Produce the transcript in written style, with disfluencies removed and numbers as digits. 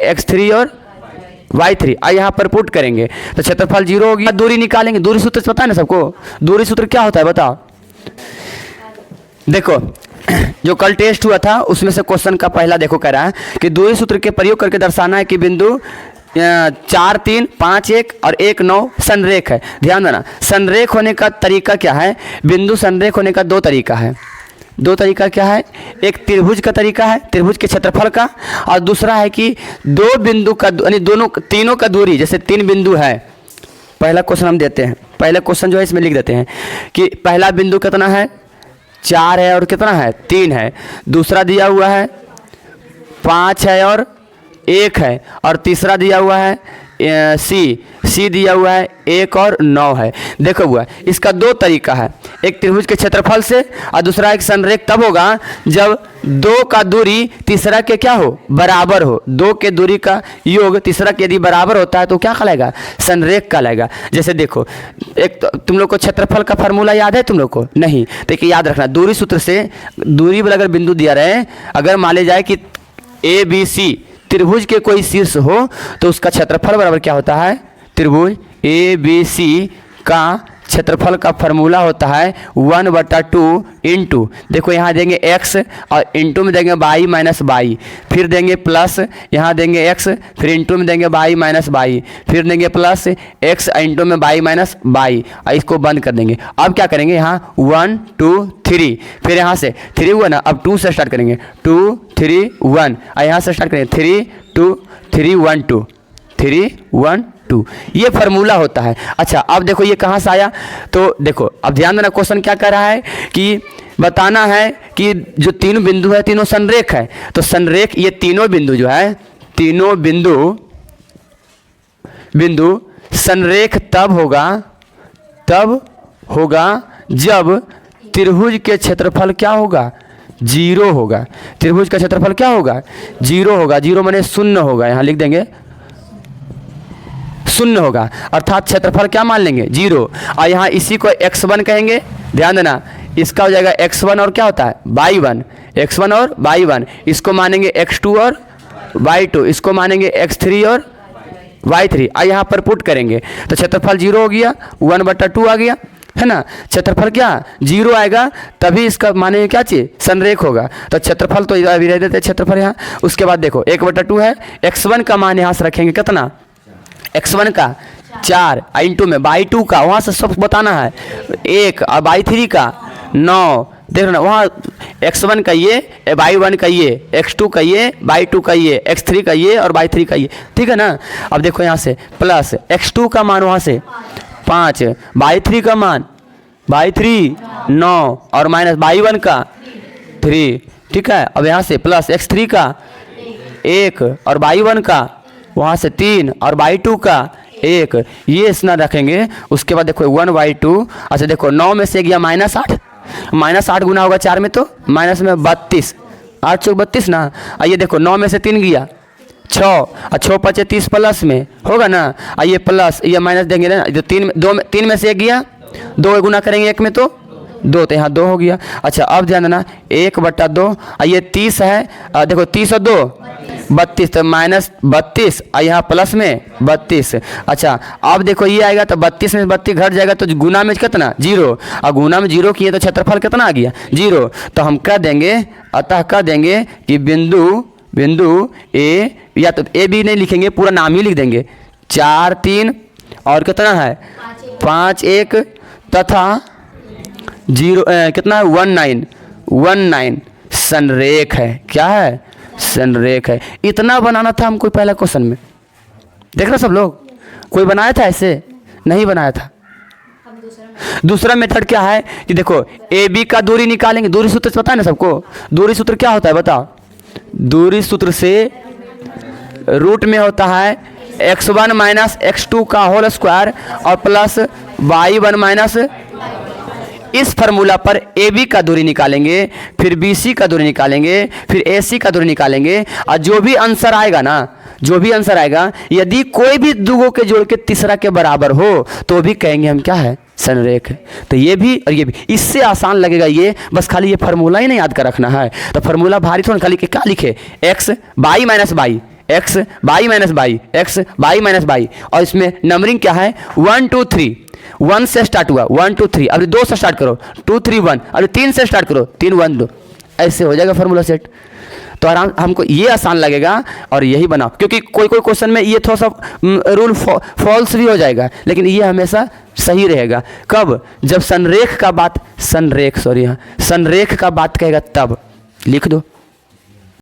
x3 और y3 यहाँ पर पुट करेंगे तो क्षेत्रफल 0 होगी। दूरी निकालेंगे, दूरी सूत्र पता है ना सबको, दूरी सूत्र क्या होता है बताओ। देखो जो कल टेस्ट हुआ था उसमें से क्वेश्चन का पहला देखो कह रहा है कि दूरी सूत्र के प्रयोग करके दर्शाना है कि बिंदु 4 3 5 1 और 1 9 संरेख है। ध्यान देना, संरेख होने का तरीका क्या है, बिंदु संरेख होने का दो तरीका है। दो तरीका क्या है, एक त्रिभुज का तरीका है, त्रिभुज के क्षेत्रफल का, और दूसरा है कि दो बिंदु का यानी दोनों तीनों का दूरी, जैसे 3 बिंदु है। पहला क्वेश्चन हम देते हैं, पहला क्वेश्चन जो है इसमें लिख देते हैं कि पहला बिंदु कितना है 4 है और कितना है 3 है, दूसरा दिया हुआ है 5 है और 1 है, और तीसरा दिया हुआ है सी दिया हुआ है 1 और 9 है। देखो हुआ इसका दो तरीका है, एक त्रिभुज के क्षेत्रफल से और दूसरा एक संरेख तब होगा जब दो का दूरी तीसरा के क्या हो बराबर हो। दो के दूरी का योग तीसरा के यदि बराबर होता है तो क्या कहलाएगा, संरेख कहलाएगा। जैसे देखो एक तो तुम लोग को क्षेत्रफल का फार्मूला याद है तुम लोग को, नहीं तो याद रखना, दूरी सूत्र से दूरी पर अगर बिंदु दिया रहे, अगर मान लिया जाए कि ABC त्रिभुज के कोई शीर्ष हो तो उसका क्षेत्रफल बराबर क्या होता है, त्रिभुज ABC का क्षेत्रफल का फार्मूला होता है 1/2 इंटू, देखो यहाँ देंगे x और इंटू में देंगे y माइनस y, फिर देंगे प्लस यहाँ देंगे x, फिर इंटू में देंगे y माइनस y, फिर देंगे प्लस x इंटू में y माइनस y, और इसको बंद कर देंगे। अब क्या करेंगे यहाँ 1 2 3, फिर यहाँ से 3 हुआ ना, अब 2 से स्टार्ट करेंगे 2 3 1, और यहाँ से स्टार्ट करेंगे 3 2 3 1 2 3 1 2, ये फार्मूला होता है। अच्छा अब देखो ये कहाँ से आया, तो देखो अब ध्यान देना, क्वेश्चन क्या कर रहा है कि बताना है कि जो तीनों बिंदु है तीनों संरेख है, तो संरेख ये तीनों बिंदु जो है तीनों बिंदु संरेख तब होगा जब त्रिभुज के क्षेत्रफल क्या होगा 0 होगा। त्रिभुज का क्षेत्रफल क्या होगा 0 होगा, 0 माने शून्य होगा, यहाँ लिख देंगे शून्य होगा, अर्थात क्षेत्रफल क्या मान लेंगे 0, और यहाँ इसी को x1 कहेंगे। ध्यान देना इसका हो जाएगा x1 और क्या होता है y1, x1 और y1, इसको मानेंगे x2 और y2, इसको मानेंगे x3 और y3, और यहाँ पर पुट करेंगे तो क्षेत्रफल 0 हो गया, 1/2 आ गया है ना। क्षेत्रफल क्या 0 आएगा तभी इसका माने क्या चाहिए संरेख होगा, तो क्षेत्रफल तो अभी रह देते क्षेत्रफल यहाँ। उसके बाद देखो 1/2 है, x1 का मान यहाँ से रखेंगे कितना, x1 का 4 इंटू में y2 का वहाँ से सब बताना है 1 और y3 का 9, देख ना वहाँ x1 का ये y1 का ये x2 का ये y2 का ये x3 का ये और y3 का ये, ठीक है ना। अब देखो यहाँ से प्लस x2 का मान वहाँ से 5, y3 का मान y3 9 और माइनस y1 का 3, ठीक है। अब यहाँ से प्लस x3 का 1 और y1 का वहाँ से 3 और y2 का 1, ये इतना रखेंगे। उसके बाद देखो 1/2, अच्छा देखो 9 में से गया -8 गुना होगा 4 में तो माइनस में 32, 8 चौक 32 ना। आइए देखो 9 में से 3 गया 6 और 6 5 30 प्लस में होगा ना, आइए प्लस ये माइनस देंगे ना, जो 3 में से 1 गया 2 गुना करेंगे 1 में तो 2, तो यहाँ 2 हो गया। अच्छा अब ध्यान देना 1/2, ये 30 है, देखो 30 और 2 32, तो -32 और यहाँ प्लस में 32। अच्छा अब देखो ये आएगा तो 32 में 32 घट जाएगा तो गुना में कितना 0, और गुना में 0 किए तो क्षेत्रफल कितना आ गया 0, तो हम कह देंगे अतः कह देंगे कि बिंदु ए, या तो ए भी नहीं लिखेंगे पूरा नाम ही लिख देंगे 4 3 और कितना है 5 1 तथा 0 कितना है 19 संरेख है। क्या है संरेख है। इतना बनाना था हमको पहला क्वेश्चन में, देख रहे सब लोग, कोई बनाया था ऐसे नहीं बनाया था। दूसरा मेथड क्या है कि देखो AB का दूरी निकालेंगे, दूरी सूत्र पता है ना सबको, दूरी सूत्र क्या होता है बताओ। दूरी सूत्र से रूट में होता है x1 माइनस x2 का होल स्क्वायर और प्लस y1 माइनस, इस फार्मूला पर AB का दूरी निकालेंगे, फिर BC का दूरी निकालेंगे, फिर AC का दूरी निकालेंगे, और जो भी आंसर आएगा ना, जो भी आंसर आएगा यदि कोई भी दुगो के जोड़ के तीसरा के बराबर हो तो भी कहेंगे हम क्या है संरेख है। तो ये भी और ये भी, इससे आसान लगेगा ये, बस खाली ये फार्मूला ही नहीं याद कर रखना है। तो फार्मूला भारी थोड़ा, खाली क्या लिखे x y minus y, x by minus by, x by minus by, और इसमें नंबरिंग क्या है 1 2 3, 1 से स्टार्ट हुआ 1 2 3, अभी 2 से स्टार्ट करो 2 3 1, अभी 3 से स्टार्ट करो 3 1 2, ऐसे हो जाएगा फार्मूला सेट। तो आराम हमको ये आसान लगेगा और यही बनाओ, क्योंकि कोई कोई क्वेश्चन में ये थोड़ा सा रूल फॉल्स भी हो जाएगा, लेकिन ये हमेशा सही रहेगा। कब? जब संरेख का बात, संरेख का बात कहेगा तब लिख दो।